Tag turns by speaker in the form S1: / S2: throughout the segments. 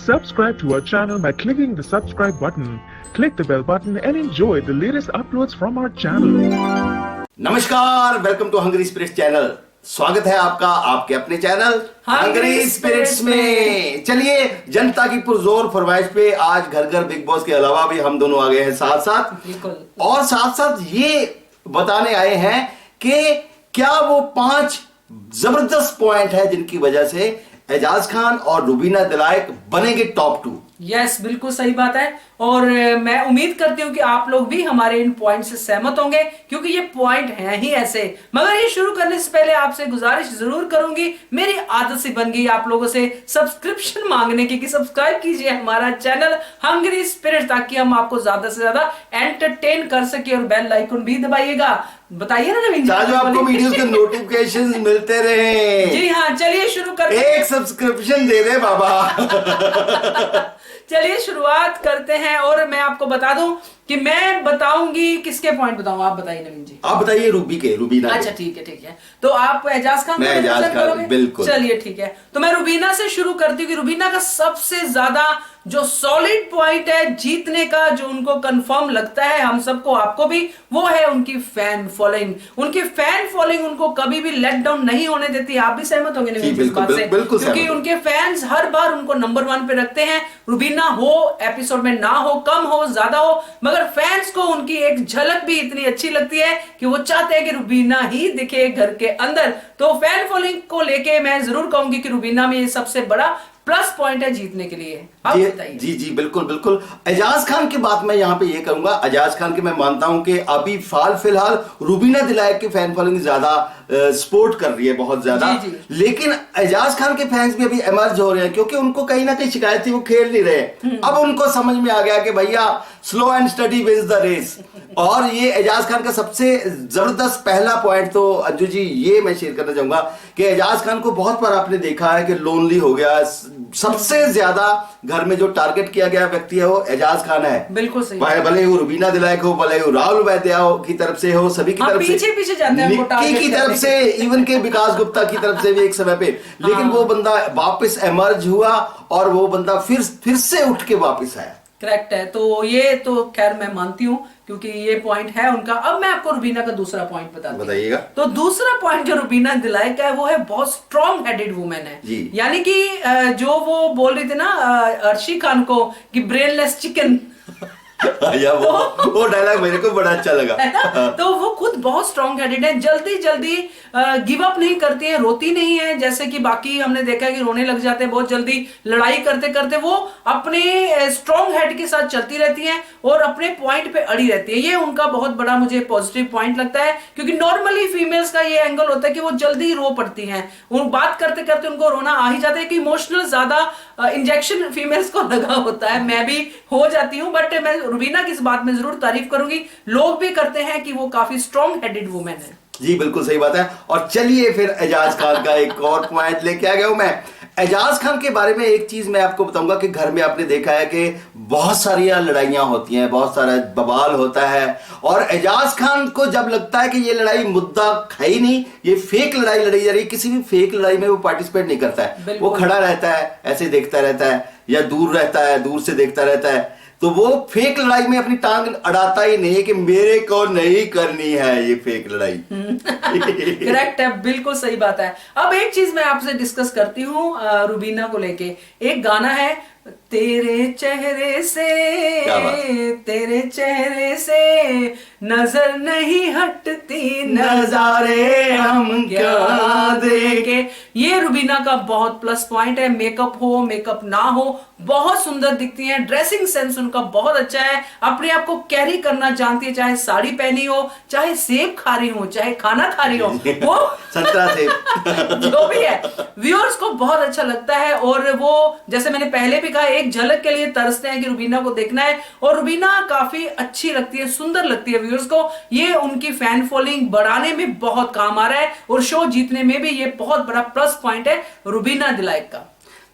S1: Subscribe to our channel by clicking the subscribe button. Click the bell button and enjoy the latest uploads from our channel.
S2: नमस्कार, welcome to hungry spirits channel. स्वागत है आपका आपके अपने channel hungry spirits में। चलिए, जनता की पुरजोर फरमाइश पे आज घर घर बिग बॉस के अलावा भी हम दोनों आ गए हैं साथ साथ, और साथ साथ ये बताने आए हैं कि क्या वो 5 जबरदस्त पॉइंट है जिनकी वजह से एजाज खान और रुबीना दिलाइक बनेंगे टॉप 2।
S3: यस, बिल्कुल सही बात है। और मैं उम्मीद करती हूँ कि आप लोग भी हमारे इन पॉइंट से सहमत होंगे, क्योंकि ये पॉइंट हैं ही ऐसे। मगर ये शुरू करने से पहले आपसे गुजारिश जरूर करूंगी, मेरी आदत सी बन गई आप लोगों से सब्सक्रिप्शन मांगने की कि सब्सक्राइब कीजिए हमारा चैनल हंग्री स्पिरिट, ताकि हम आपको ज्यादा से ज्यादा एंटरटेन कर सके। और बेल आइकन भी दबाइएगा। बताइए ना नवीन जी,
S2: जो आपको वीडियोस के नोटिफिकेशंस मिलते रहे।
S3: जी हाँ, चलिए शुरू करते हैं।
S2: एक सब्सक्रिप्शन दे दे बाबा।
S3: चलिए शुरुआत करते हैं। और मैं आपको बता दूं कि मैं बताऊंगी किसके पॉइंट बताऊं, आप बताइए नवीन जी।
S2: आप बताइए रुबीना।
S3: अच्छा ठीक है। तो आप एजाज खान
S2: मैं एजाज खान, बिल्कुल।
S3: चलिए ठीक है, तो मैं रुबीना से शुरू करती हूँ कि रुबीना का सबसे ज्यादा जो सॉलिड पॉइंट है जीतने का, जो उनको कंफर्म लगता है हम सबको, आपको भी, वो है उनकी फैन फॉलोइंग। उनकी फैन फॉलोइंग उनको कभी भी लेट डाउन नहीं होने देती। आप भी सहमत होंगे नवीन इस बात से, क्योंकि उनके फैंस हर बार उनको नंबर 1 पे रखते हैं। रुबीना हो एपिसोड में ना हो, कम हो ज्यादा हो, मगर फैंस को उनकी एक झलक भी इतनी अच्छी लगती है कि वो चाहते हैं कि रुबीना ही दिखे घर के अंदर। तो फैन फॉलोइंग को लेके मैं जरूर कहूंगी कि रुबीना में ये सबसे बड़ा प्लस पॉइंट है जीतने के लिए। आप बताइए। जी,
S2: बिल्कुल। एजाज खान की बात मैं यहाँ पे ये करूंगा, एजाज खान की मैं मानता हूं कि अभी फिलहाल रुबीना दिलाइक की फैन फॉलोइंग ज्यादा सपोर्ट कर रही है, बहुत ज्यादा। लेकिन एजाज खान के फैंस भी अभी इमर्ज हो रहे हैं, क्योंकि उनको कहीं ना कहीं शिकायत थी, वो खेल नहीं रहे। अब उनको समझ में आ गया कि भैया slow and steady wins the race. और ये एजाज खान का सबसे जबरदस्त पहला पॉइंट, तो अज्जू जी ये मैं शेयर करना चाहूंगा कि एजाज खान को बहुत बार आपने देखा है कि लोनली हो गया। सबसे ज्यादा घर में जो टारगेट किया गया व्यक्ति है वो एजाज खान है।
S3: बिल्कुल सही।
S2: भले वो रुबीना दिलाइक हो, भले वो राहुल वैद्या की तरफ से हो, सभी की तरफ से,
S3: पीछे जाते हैं,
S2: निक्की की तरफ से, इवन के विकास गुप्ता की तरफ से भी एक समय पे। लेकिन वो बंदा वापस इमर्ज हुआ और वो बंदा फिर से उठ के वापस आया।
S3: करेक्ट है। तो ये तो खैर मैं मानती हूँ, क्योंकि ये पॉइंट है उनका। अब मैं आपको रुबीना का दूसरा पॉइंट
S2: बताइएगा।
S3: तो दूसरा पॉइंट जो रुबीना दिलाइक है वो है बहुत स्ट्रॉन्ग हेडेड वुमेन है। यानी कि जो वो बोल रही थी ना अर्शी खान को कि ब्रेनलेस चिकन,
S2: वो डायलॉग मेरे को बड़ा अच्छा लगा
S3: है ना? तो वो खुद बहुत स्ट्रॉन्ग हेडेड है, जल्दी गिव अप नहीं करती है, रोती नहीं है जैसे कि बाकी हमने देखा है कि रोने लग जाते हैं बहुत जल्दी। लड़ाई करते करते वो अपने स्ट्रॉन्ग हेड के साथ चलती रहती हैं और अपने पॉइंट पे अड़ी रहती है। ये उनका बहुत बड़ा मुझे पॉजिटिव पॉइंट लगता है, क्योंकि नॉर्मली फीमेल्स का ये एंगल होता है कि वो जल्दी रो पड़ती हैं, उन बात करते करते उनको रोना आ ही जाता है, कि इमोशनल ज्यादा इंजेक्शन फीमेल्स को लगा होता है। मैं भी हो जाती हूँ, बट मैं रुबीना की इस बात में जरूर तारीफ करूंगी। लोग भी करते हैं कि वो काफी स्ट्रॉन्ग हेडेड वुमेन है।
S2: जी बिल्कुल सही बात है। और चलिए फिर एजाज खान का एक और पॉइंट लेके आ गया हूं मैं। एजाज खान के बारे में एक चीज मैं आपको बताऊंगा कि घर में आपने देखा है कि बहुत सारी लड़ाइयां होती हैं, बहुत सारा बवाल होता है, और एजाज खान को जब लगता है कि ये लड़ाई मुद्दा है ही नहीं, ये फेक लड़ाई लड़ी जा रही है, किसी भी फेक लड़ाई में वो पार्टिसिपेट नहीं करता है। वो खड़ा रहता है, ऐसे देखता रहता है, या दूर रहता है, दूर से देखता रहता है। तो वो फेक लड़ाई में अपनी टांग अड़ाता ही नहीं है कि मेरे को नहीं करनी है ये फेक लड़ाई।
S3: करेक्ट है, बिल्कुल सही बात है। अब एक चीज मैं आपसे डिस्कस करती हूँ रुबीना को लेके। एक गाना है, तेरे चेहरे से नजर नहीं हटती, नजारे हम क्या देखे। ये रुबीना का बहुत प्लस पॉइंट है। मेकअप हो मेकअप ना हो, बहुत सुंदर दिखती हैं। ड्रेसिंग सेंस उनका बहुत अच्छा है, अपने आप को कैरी करना जानती है, चाहे साड़ी पहनी हो, चाहे सेब खा रही हो, चाहे खाना खा रही हो, वो
S2: संतरा सेब
S3: जो भी है, व्यूअर्स को बहुत अच्छा लगता है। और वो जैसे मैंने पहले भी कहा, एक झलक के लिए तरसते हैं कि रुबीना को देखना है। और रुबीना काफी अच्छी लगती है, सुंदर लगती है व्यूअर्स को। ये उनकी फैन फॉलोइंग बढ़ाने में बहुत काम आ रहा है, और शो जीतने में भी ये बहुत बड़ा प्लस पॉइंट है रुबीना दिलाइक का।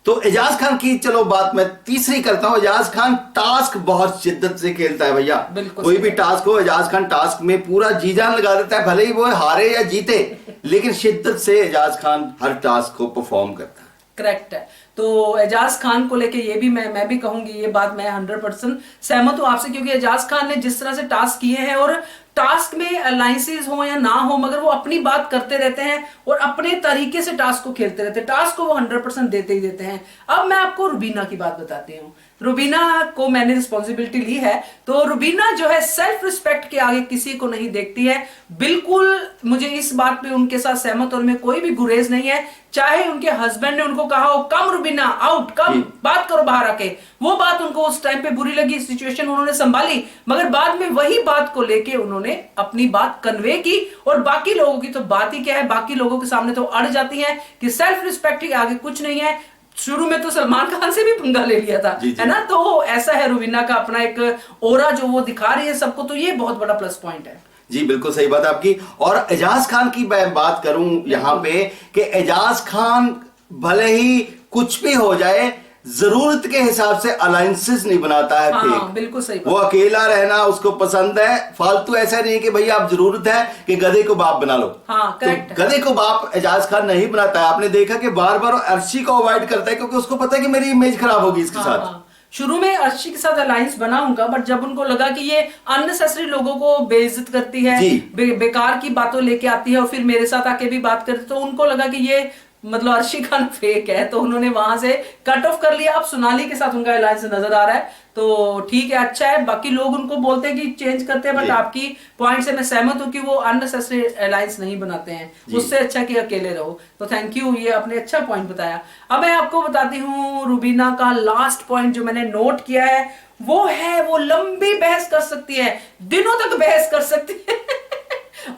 S2: तो एजाज खान की चलो बात मैं तीसरी करता हूं। एजाज खान टास्क बहुत शिद्दत से खेलता है भैया। कोई भी टास्क हो, एजाज खान टास्क में पूरा जी जान लगा देता है, भले ही वो हारे या जीते, लेकिन शिद्दत से एजाज खान हर टास्क को परफॉर्म करता है।
S3: करेक्ट है। तो एजाज खान को लेके ये भी मैं भी कहूंगी, ये बात मैं 100% सहमत हूं आपसे, क्योंकि एजाज खान ने जिस तरह से टास्क किए हैं, और टास्क में अलायंसेस हो या ना हो, मगर वो अपनी बात करते रहते हैं और अपने तरीके से टास्क को खेलते रहते हैं, टास्क को वो 100% देते ही देते हैं। अब मैं आपको रुबीना की बात बताती हूँ। रुबीना को मैंने रिस्पॉन्सिबिलिटी ली है, तो रुबीना जो है सेल्फ रिस्पेक्ट के आगे किसी को नहीं देखती है, बिल्कुल। मुझे इस बात पे उनके साथ सहमत और में कोई भी गुरेज नहीं है। चाहे उनके हस्बैंड ने उनको कहा हो कम रुबीना आउट, कम बात करो बाहर आके, वो बात उनको उस टाइम पे बुरी लगी, सिचुएशन उन्होंने संभाली, मगर बाद में वही बात को लेके उन्होंने अपनी बात कन्वे की। और बाकी लोगों की तो बात ही क्या है, बाकी लोगों के सामने तो अड़ जाती है कि सेल्फ रिस्पेक्ट के आगे कुछ नहीं है। शुरू में तो सलमान खान से भी पंगा ले लिया था, है ना। तो ऐसा है रुबीना का अपना एक ओरा जो वो दिखा रही है सबको, तो ये बहुत बड़ा प्लस पॉइंट है।
S2: जी बिल्कुल सही बात आपकी। और एजाज खान की मैं बात करूं यहाँ पे कि एजाज खान भले ही कुछ भी हो जाए, जरूरत के हिसाब से अलायंसेस नहीं बनाता है।
S3: हाँ, बिल्कुल सही बात।
S2: वो अकेला रहना उसको पसंद है, फालतू ऐसा नहीं है कि भैया आप जरूरत है कि गधे को बाप बना लो।
S3: हाँ, करेक्ट।
S2: तो गधे को बाप एजाज खान नहीं बनाता है। आपने देखा कि बार बार अर्शी को अवॉइड करता है, क्योंकि उसको पता है कि मेरी इमेज खराब होगी इसके साथ।
S3: हाँ। शुरू में अर्शी के साथ अलायंस बना उनका, बट जब उनको लगा कि ये अननेसेसरी लोगों को बेइज्जत करती है, बेकार की बातों लेके आती है और फिर मेरे साथ आके भी बात करती, तो उनको लगा कि ये मतलब अर्शी खान फेक है, तो उन्होंने वहां से कट ऑफ कर लिया। अब सोनाली के साथ उनका अलायंस नजर आ रहा है, तो ठीक है, अच्छा है। बाकी लोग उनको बोलते हैं कि चेंज करते हैं, बट आपकी पॉइंट से मैं सहमत हूं कि वो अननेसेसरी अलायंस नहीं बनाते हैं, उससे अच्छा कि अकेले रहो। तो थैंक यू, ये आपने अच्छा पॉइंट बताया। अब मैं आपको बताती हूँ रुबीना का लास्ट पॉइंट जो मैंने नोट किया है, वो है वो लंबी बहस कर सकती है, दिनों तक बहस कर सकती है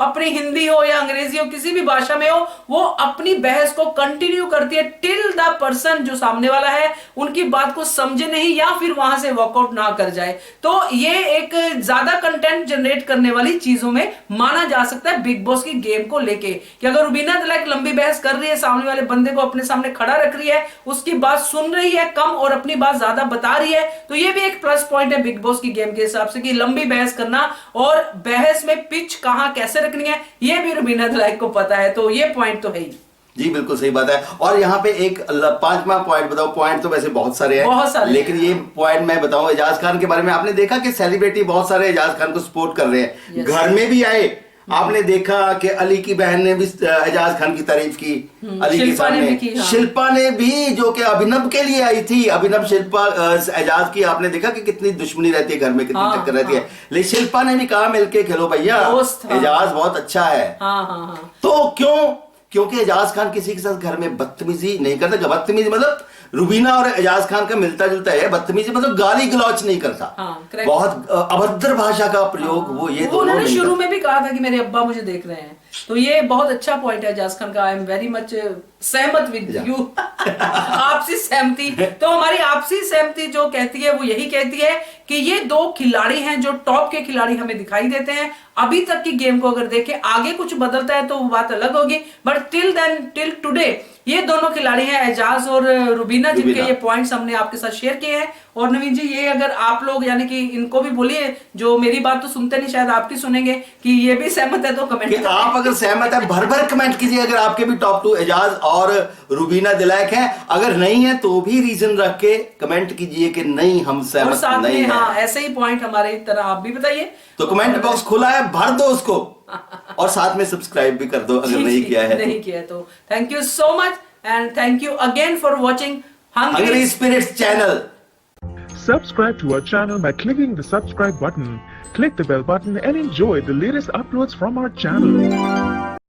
S3: अपनी हिंदी हो या अंग्रेजी हो, किसी भी भाषा में हो, वो अपनी बहस को कंटिन्यू करती है टिल द पर्सन जो सामने वाला है उनकी बात को समझे नहीं या फिर वहां से वॉकआउट ना कर जाए। तो ये एक ज्यादा कंटेंट जनरेट करने वाली चीजों में माना जा सकता है बिग बॉस की गेम को लेके, कि अगर रुबीना दलाइक लंबी बहस कर रही है, सामने वाले बंदे को अपने सामने खड़ा रख रही है, उसकी बात सुन रही है कम और अपनी बात ज्यादा बता रही है, तो ये भी एक प्लस पॉइंट है बिग बॉस की गेम के हिसाब से, कि लंबी बहस करना और बहस में पिच कहां कैसे रखनी है ये भी रुबीना दलाइक को पता है, तो ये पॉइंट तो है ही।
S2: जी बिल्कुल सही बात है। और यहाँ पे एक 5वां पॉइंट बताओ। पॉइंट तो वैसे बहुत सारे हैं, लेकिन ये पॉइंट मैं बताऊं एजाज खान के बारे में। आपने देखा कि सेलिब्रिटी बहुत सारे एजाज खान को सपोर्ट कर रहे हैं, घर में भी आए। आपने देखा कि अली की बहन ने भी एजाज खान की तारीफ की, अली के सामने शिल्पा ने भी, जो कि अभिनव के लिए आई थी। अभिनव शिल्पा एजाज की आपने देखा कि कितनी दुश्मनी रहती है घर में, कितनी टक्कर रहती है, लेकिन शिल्पा ने भी कहा मिलके खेलो भैया, एजाज बहुत अच्छा है। तो क्योंकि एजाज खान किसी के साथ घर में बदतमीजी नहीं करता। बदतमीजी मतलब रुबीना और एजाज खान का मिलता जुलता है। बदतमीजी मतलब गाली गलौच नहीं करता, बहुत अभद्र भाषा का प्रयोग वो ये दोनों
S3: उन्होंने शुरू में भी कहा था कि मेरे अब्बा मुझे देख रहे हैं, तो ये बहुत अच्छा पॉइंट है एजाज खान का। आई एम वेरी मच सहमत विद यू आपसी सहमति। तो हमारी आपसी सहमति जो कहती है वो यही कहती है कि ये दो खिलाड़ी हैं जो टॉप के खिलाड़ी हमें दिखाई देते हैं अभी तक की गेम को। अगर देखें आगे कुछ बदलता है तो वो बात अलग होगी, बट टिल टुडे ये दोनों खिलाड़ी हैं, एजाज और रुबीना, जिनके ये पॉइंट्स हमने आपके साथ शेयर किए हैं। और नवीन जी, ये अगर आप लोग यानी कि इनको भी बोलिए जो मेरी बात तो सुनते नहीं, शायद आपकी सुनेंगे, कि ये भी सहमत है तो कमेंट
S2: आप अगर सहमत है भर भर कमेंट कीजिए। अगर आपके भी टॉप 2 एजाज और रुबीना दिलायक है, अगर नहीं है तो भी रीजन रख के कमेंट कीजिए कि नहीं हम सहमत नहीं है।
S3: हाँ, ऐसे ही पॉइंट हमारे तरह आप भी बताइए।
S2: तो कमेंट बॉक्स खुला है, भर दो उसको और साथ में सब्सक्राइब भी कर दो अगर नहीं किया है
S3: तो। Thank you so much and thank you again for watching Hungry
S2: Spirits channel.
S1: Subscribe to our channel by clicking the subscribe button. Click the bell button and enjoy the latest uploads from our channel.